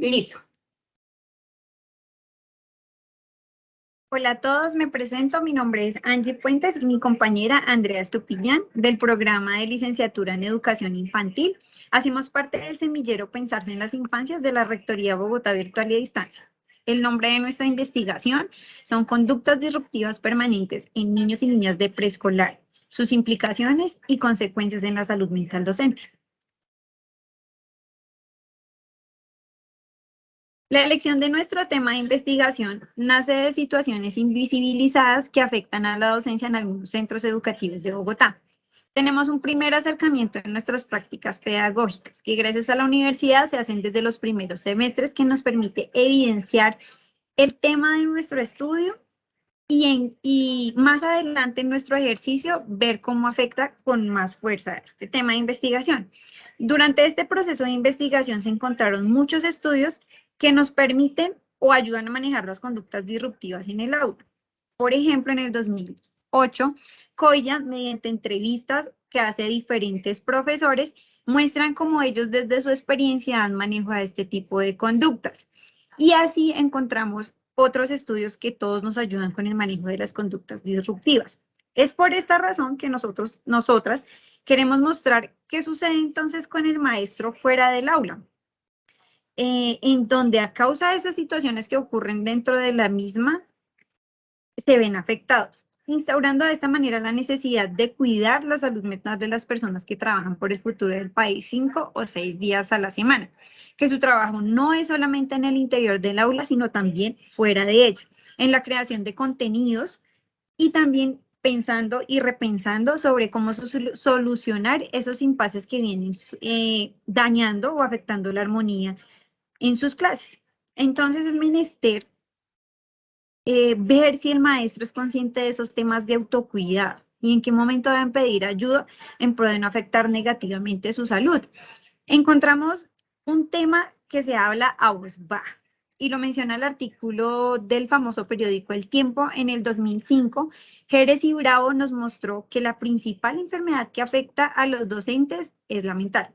Listo. Hola a todos, me presento, mi nombre es Angie Puentes y mi compañera Andrea Estupiñán del programa de licenciatura en Educación Infantil. Hacemos parte del semillero Pensarse en las Infancias de la Rectoría Bogotá Virtual y a Distancia. El nombre de nuestra investigación son conductas disruptivas permanentes en niños y niñas de preescolar, sus implicaciones y consecuencias en la salud mental docente. La elección de nuestro tema de investigación nace de situaciones invisibilizadas que afectan a la docencia en algunos centros educativos de Bogotá. Tenemos un primer acercamiento en nuestras prácticas pedagógicas, que gracias a la universidad se hacen desde los primeros semestres, que nos permite evidenciar el tema de nuestro estudio y más adelante en nuestro ejercicio ver cómo afecta con más fuerza este tema de investigación. Durante este proceso de investigación se encontraron muchos estudios que nos permiten o ayudan a manejar las conductas disruptivas en el aula. Por ejemplo, en el 2008, Coya, mediante entrevistas que hace diferentes profesores, muestran cómo ellos desde su experiencia han manejado este tipo de conductas. Y así encontramos otros estudios que todos nos ayudan con el manejo de las conductas disruptivas. Es por esta razón que nosotras queremos mostrar qué sucede entonces con el maestro fuera del aula, en donde a causa de esas situaciones que ocurren dentro de la misma, se ven afectados, instaurando de esta manera la necesidad de cuidar la salud mental de las personas que trabajan por el futuro del país 5 o 6 días a la semana, que su trabajo no es solamente en el interior del aula, sino también fuera de ella, en la creación de contenidos y también pensando y repensando sobre cómo solucionar esos impases que vienen dañando o afectando la armonía en sus clases. Entonces es menester ver si el maestro es consciente de esos temas de autocuidado y en qué momento deben pedir ayuda en pro de no afectar negativamente su salud. Encontramos un tema que se habla a voz baja y lo menciona el artículo del famoso periódico El Tiempo en el 2005. Jerez y Bravo nos mostró que la principal enfermedad que afecta a los docentes es la mental.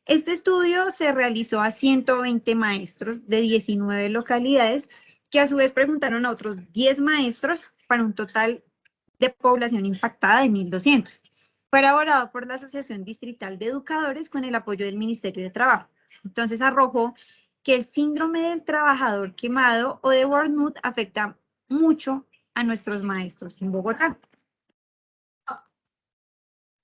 Este estudio se realizó a 120 maestros de 19 localidades que a su vez preguntaron a otros 10 maestros para un total de población impactada de 1.200. Fue elaborado por la Asociación Distrital de Educadores con el apoyo del Ministerio de Trabajo. Entonces arrojó que el síndrome del trabajador quemado o de burnout afecta mucho a nuestros maestros en Bogotá.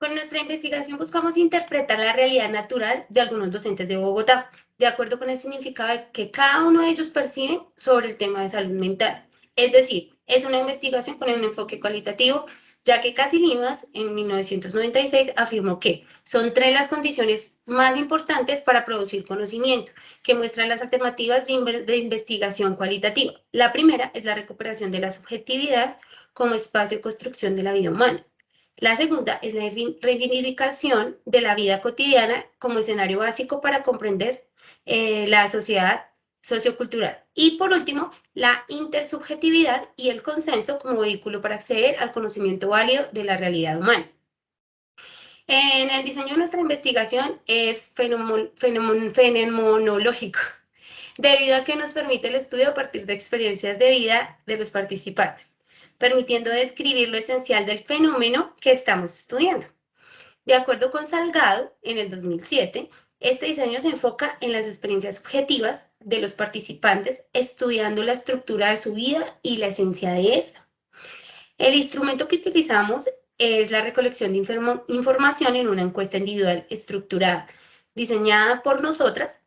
Con nuestra investigación buscamos interpretar la realidad natural de algunos docentes de Bogotá, de acuerdo con el significado que cada uno de ellos percibe sobre el tema de salud mental. Es decir, es una investigación con un enfoque cualitativo, ya que Casi Limas en 1996 afirmó que son 3 las condiciones más importantes para producir conocimiento, que muestran las alternativas de investigación cualitativa. La primera es la recuperación de la subjetividad como espacio de construcción de la vida humana. La segunda es la reivindicación de la vida cotidiana como escenario básico para comprender la sociedad sociocultural. Y por último, la intersubjetividad y el consenso como vehículo para acceder al conocimiento válido de la realidad humana. En el diseño de nuestra investigación es fenomenológico, debido a que nos permite el estudio a partir de experiencias de vida de los participantes, permitiendo describir lo esencial del fenómeno que estamos estudiando. De acuerdo con Salgado, en el 2007, este diseño se enfoca en las experiencias subjetivas de los participantes, estudiando la estructura de su vida y la esencia de esta. El instrumento que utilizamos es la recolección de información en una encuesta individual estructurada, diseñada por nosotras,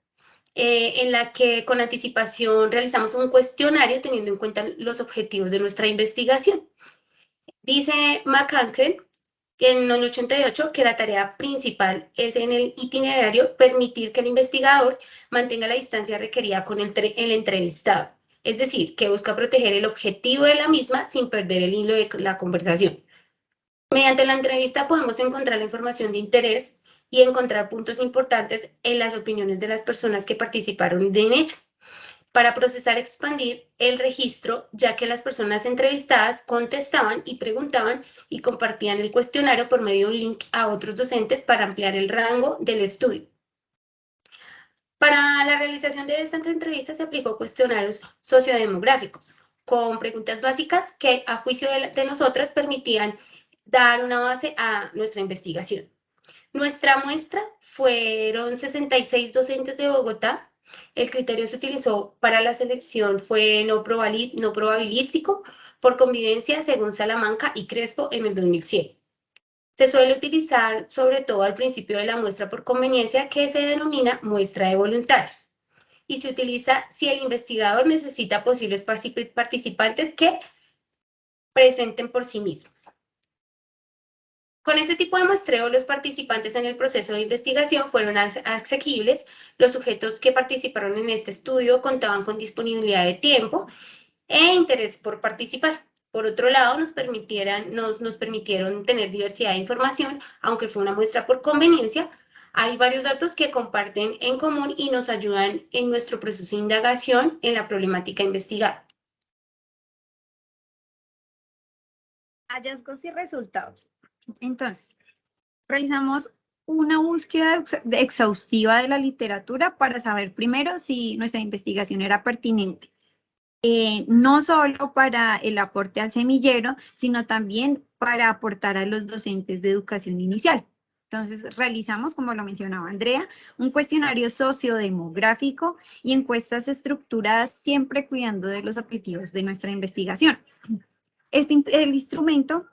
en la que con anticipación realizamos un cuestionario teniendo en cuenta los objetivos de nuestra investigación. Dice McCancren en el 88 que la tarea principal es en el itinerario permitir que el investigador mantenga la distancia requerida con el entrevistado, es decir, que busca proteger el objetivo de la misma sin perder el hilo de la conversación. Mediante la entrevista podemos encontrar la información de interés y encontrar puntos importantes en las opiniones de las personas que participaron en ella, para procesar y expandir el registro, ya que las personas entrevistadas contestaban y preguntaban y compartían el cuestionario por medio de un link a otros docentes para ampliar el rango del estudio. Para la realización de estas entrevistas se aplicó cuestionarios sociodemográficos con preguntas básicas que a juicio de nosotras permitían dar una base a nuestra investigación. Nuestra muestra fueron 66 docentes de Bogotá. El criterio se utilizó para la selección fue no probabilístico por convivencia según Salamanca y Crespo en el 2007. Se suele utilizar sobre todo al principio de la muestra por conveniencia, que se denomina muestra de voluntarios, y se utiliza si el investigador necesita posibles participantes que presenten por sí mismos. Con este tipo de muestreo, los participantes en el proceso de investigación fueron asequibles. Los sujetos que participaron en este estudio contaban con disponibilidad de tiempo e interés por participar. Por otro lado, nos permitieron tener diversidad de información, aunque fue una muestra por conveniencia. Hay varios datos que comparten en común y nos ayudan en nuestro proceso de indagación en la problemática investigada. Hallazgos y resultados. Entonces, realizamos una búsqueda exhaustiva de la literatura para saber primero si nuestra investigación era pertinente. No solo para el aporte al semillero, sino también para aportar a los docentes de educación inicial. Entonces, realizamos, como lo mencionaba Andrea, un cuestionario sociodemográfico y encuestas estructuradas, siempre cuidando de los objetivos de nuestra investigación. El instrumento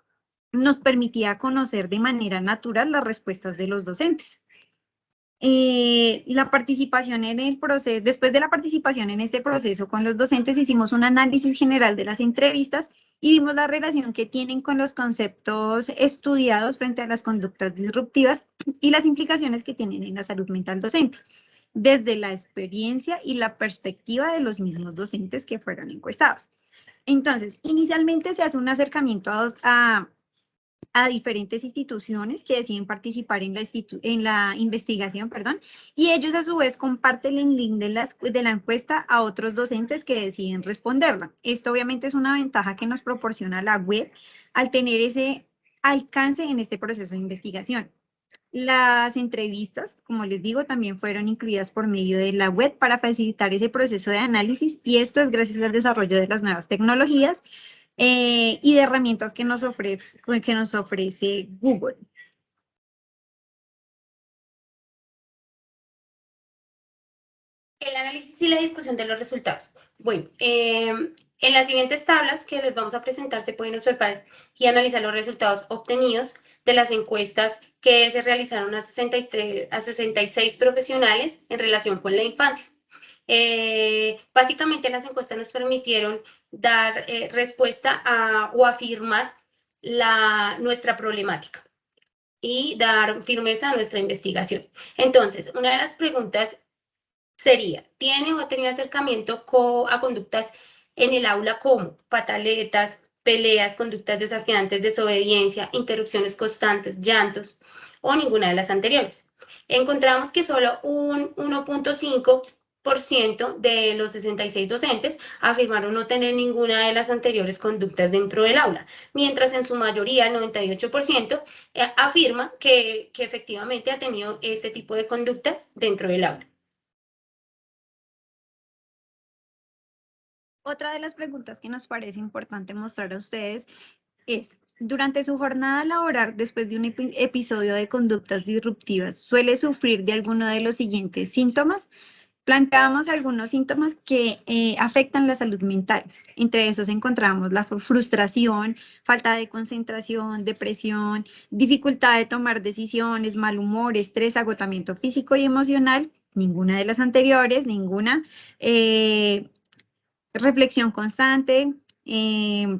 nos permitía conocer de manera natural las respuestas de los docentes. La participación en el proceso, después de la participación en este proceso con los docentes, hicimos un análisis general de las entrevistas y vimos la relación que tienen con los conceptos estudiados frente a las conductas disruptivas y las implicaciones que tienen en la salud mental docente, desde la experiencia y la perspectiva de los mismos docentes que fueron encuestados. Entonces, inicialmente se hace un acercamiento a diferentes instituciones que deciden participar en la investigación, y ellos a su vez comparten el link de la encuesta a otros docentes que deciden responderla. Esto obviamente es una ventaja que nos proporciona la web al tener ese alcance en este proceso de investigación. Las entrevistas, como les digo, también fueron incluidas por medio de la web para facilitar ese proceso de análisis, y esto es gracias al desarrollo de las nuevas tecnologías y de herramientas que nos ofrece Google. El análisis y la discusión de los resultados. Bueno, en las siguientes tablas que les vamos a presentar se pueden observar y analizar los resultados obtenidos de las encuestas que se realizaron a 66 profesionales en relación con la infancia. Básicamente las encuestas nos permitieron dar respuesta o afirmar nuestra problemática y dar firmeza a nuestra investigación. Entonces, una de las preguntas sería, ¿tiene o ha tenido acercamiento a conductas en el aula como pataletas, peleas, conductas desafiantes, desobediencia, interrupciones constantes, llantos o ninguna de las anteriores? Encontramos que solo un 1.5% de los 66 docentes afirmaron no tener ninguna de las anteriores conductas dentro del aula, mientras en su mayoría, el 98%, afirma que efectivamente ha tenido este tipo de conductas dentro del aula. Otra de las preguntas que nos parece importante mostrar a ustedes es, durante su jornada laboral, después de un episodio de conductas disruptivas, ¿suele sufrir de alguno de los siguientes síntomas? Planteamos algunos síntomas que afectan la salud mental. Entre esos encontramos la frustración, falta de concentración, depresión, dificultad de tomar decisiones, mal humor, estrés, agotamiento físico y emocional. Ninguna de las anteriores, ninguna. Reflexión constante,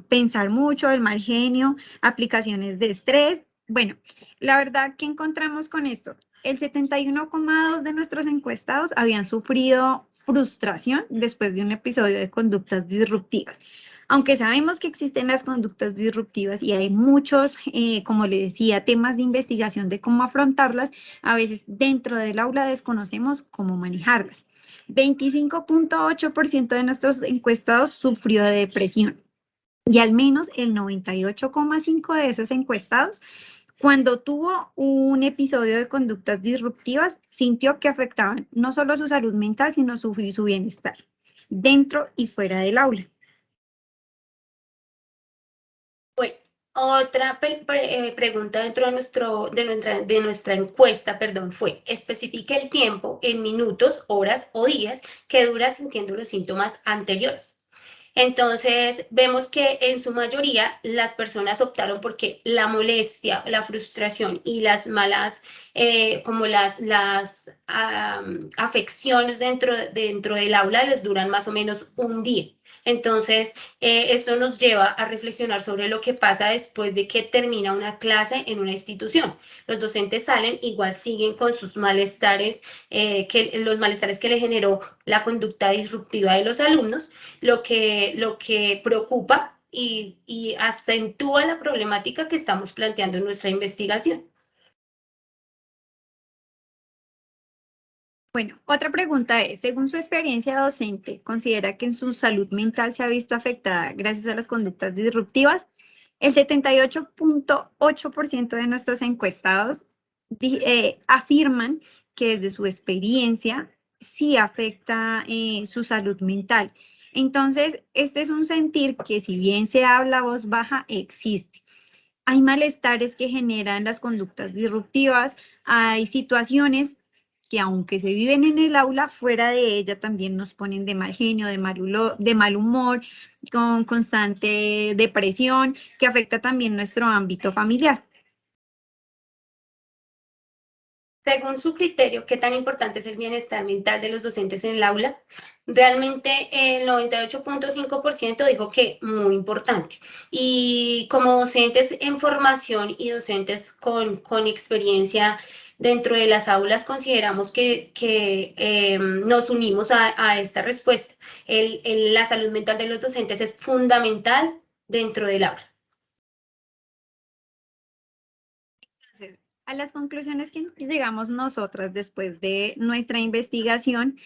pensar mucho, el mal genio, aplicaciones de estrés. Bueno, la verdad, ¿qué encontramos con esto? El 71,2% de nuestros encuestados habían sufrido frustración después de un episodio de conductas disruptivas. Aunque sabemos que existen las conductas disruptivas y hay muchos, como le decía, temas de investigación de cómo afrontarlas, a veces dentro del aula desconocemos cómo manejarlas. 25,8% de nuestros encuestados sufrió de depresión y al menos el 98,5% de esos encuestados Cuando tuvo un episodio de conductas disruptivas, sintió que afectaban no solo su salud mental, sino su bienestar, dentro y fuera del aula. Bueno, otra pregunta dentro de nuestra encuesta, perdón, fue, especifique el tiempo en minutos, horas o días que dura sintiendo los síntomas anteriores. Entonces, vemos que en su mayoría las personas optaron porque la molestia, la frustración y las malas, como afecciones dentro del aula les duran más o menos un día. Entonces, esto nos lleva a reflexionar sobre lo que pasa después de que termina una clase en una institución. Los docentes salen, igual siguen con sus malestares, los malestares que le generó la conducta disruptiva de los alumnos, lo que preocupa y acentúa la problemática que estamos planteando en nuestra investigación. Bueno, otra pregunta es, según su experiencia docente, ¿considera que su salud mental se ha visto afectada gracias a las conductas disruptivas? El 78.8% de nuestros encuestados afirman que desde su experiencia sí afecta su salud mental. Entonces, este es un sentir que si bien se habla a voz baja, existe. Hay malestares que generan las conductas disruptivas, hay situaciones que aunque se viven en el aula, fuera de ella también nos ponen de mal genio, de mal humor, con constante depresión, que afecta también nuestro ámbito familiar. Según su criterio, ¿qué tan importante es el bienestar mental de los docentes en el aula? Realmente el 98.5% dijo que muy importante. Y como docentes en formación y docentes con experiencia dentro de las aulas, consideramos que nos unimos a esta respuesta. La salud mental de los docentes es fundamental dentro del aula. Entonces, a las conclusiones que llegamos nosotras después de nuestra investigación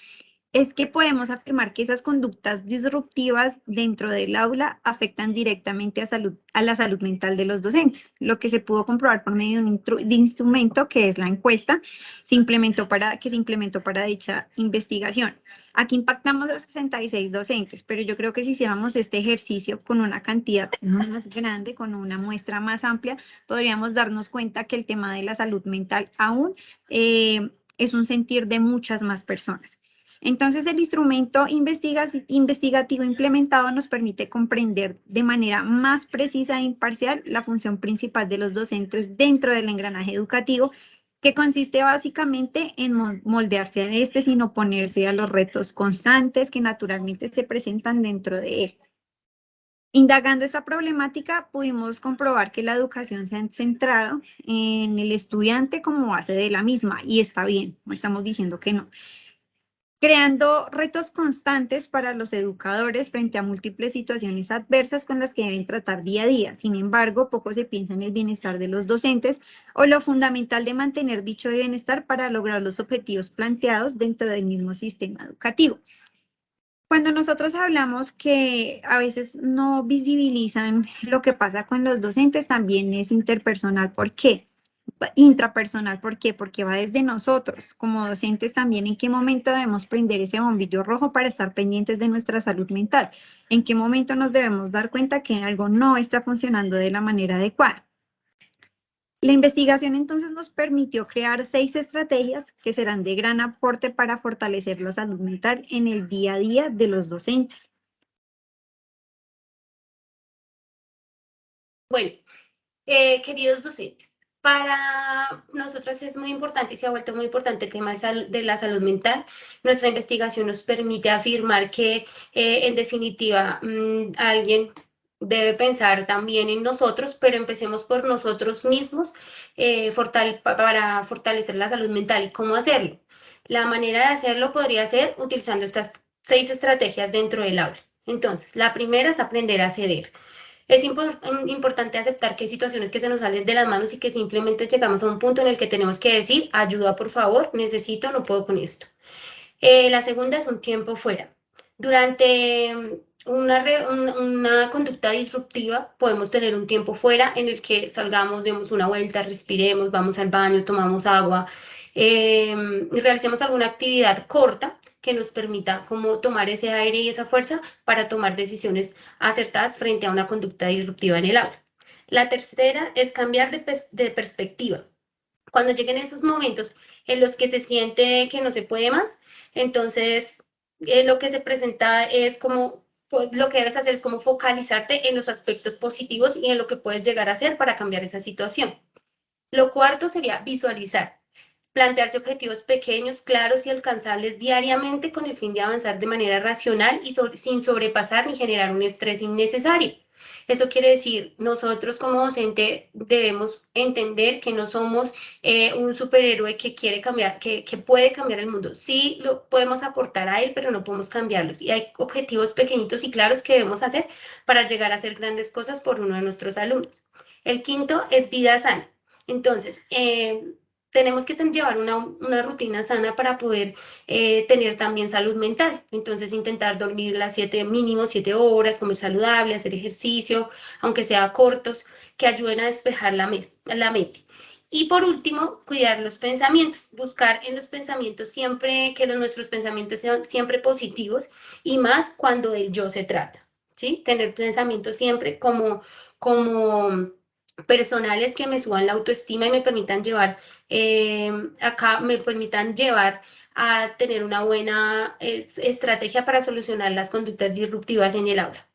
es que podemos afirmar que esas conductas disruptivas dentro del aula afectan directamente a la salud mental de los docentes, lo que se pudo comprobar por medio de instrumento que es la encuesta que se implementó para dicha investigación. Aquí impactamos a 66 docentes, pero yo creo que si hiciéramos este ejercicio con una cantidad más grande, con una muestra más amplia, podríamos darnos cuenta que el tema de la salud mental aún es un sentir de muchas más personas. Entonces, el instrumento investigativo implementado nos permite comprender de manera más precisa e imparcial la función principal de los docentes dentro del engranaje educativo, que consiste básicamente en moldearse a este sin oponerse a los retos constantes que naturalmente se presentan dentro de él. Indagando esta problemática, pudimos comprobar que la educación se ha centrado en el estudiante como base de la misma, y está bien, no estamos diciendo que no, creando retos constantes para los educadores frente a múltiples situaciones adversas con las que deben tratar día a día. Sin embargo, poco se piensa en el bienestar de los docentes o lo fundamental de mantener dicho bienestar para lograr los objetivos planteados dentro del mismo sistema educativo. Cuando nosotros hablamos que a veces no visibilizan lo que pasa con los docentes, también es interpersonal. ¿Por qué? Intrapersonal, ¿por qué? Porque va desde nosotros, como docentes también, en qué momento debemos prender ese bombillo rojo para estar pendientes de nuestra salud mental, en qué momento nos debemos dar cuenta que algo no está funcionando de la manera adecuada. La investigación entonces nos permitió crear 6 estrategias que serán de gran aporte para fortalecer la salud mental en el día a día de los docentes. Bueno, queridos docentes, para nosotras es muy importante y se ha vuelto muy importante el tema de la salud mental. Nuestra investigación nos permite afirmar que, en definitiva, alguien debe pensar también en nosotros, pero empecemos por nosotros mismos, para fortalecer la salud mental. ¿Y cómo hacerlo? La manera de hacerlo podría ser utilizando estas 6 estrategias dentro del aula. Entonces, la primera es aprender a ceder. Es importante aceptar que hay situaciones que se nos salen de las manos y que simplemente llegamos a un punto en el que tenemos que decir, ayuda por favor, necesito, no puedo con esto. La segunda es un tiempo fuera. Durante una conducta disruptiva, podemos tener un tiempo fuera en el que salgamos, demos una vuelta, respiremos, vamos al baño, tomamos agua, realicemos alguna actividad corta que nos permita como tomar ese aire y esa fuerza para tomar decisiones acertadas frente a una conducta disruptiva en el aula. La tercera es cambiar de perspectiva. Cuando lleguen esos momentos en los que se siente que no se puede más, entonces lo que se presenta es como, pues, lo que debes hacer es como focalizarte en los aspectos positivos y en lo que puedes llegar a hacer para cambiar esa situación. Lo cuarto sería visualizar. Plantearse objetivos pequeños, claros y alcanzables diariamente con el fin de avanzar de manera racional y sin sobrepasar ni generar un estrés innecesario. Eso quiere decir, nosotros como docente debemos entender que no somos un superhéroe que quiere cambiar, que puede cambiar el mundo. Sí lo podemos aportar a él, pero no podemos cambiarlos. Y hay objetivos pequeñitos y claros que debemos hacer para llegar a hacer grandes cosas por uno de nuestros alumnos. El quinto es vida sana. Entonces, tenemos que llevar una rutina sana para poder tener también salud mental. Entonces, intentar dormir las mínimo 7 horas, comer saludable, hacer ejercicio, aunque sea cortos, que ayuden a despejar la mente. Y por último, cuidar los pensamientos, buscar en los pensamientos siempre que nuestros pensamientos sean siempre positivos y más cuando del yo se trata, ¿sí? Tener pensamientos siempre como personales que me suban la autoestima y me permitan me permitan llevar a tener una buena estrategia para solucionar las conductas disruptivas en el aula.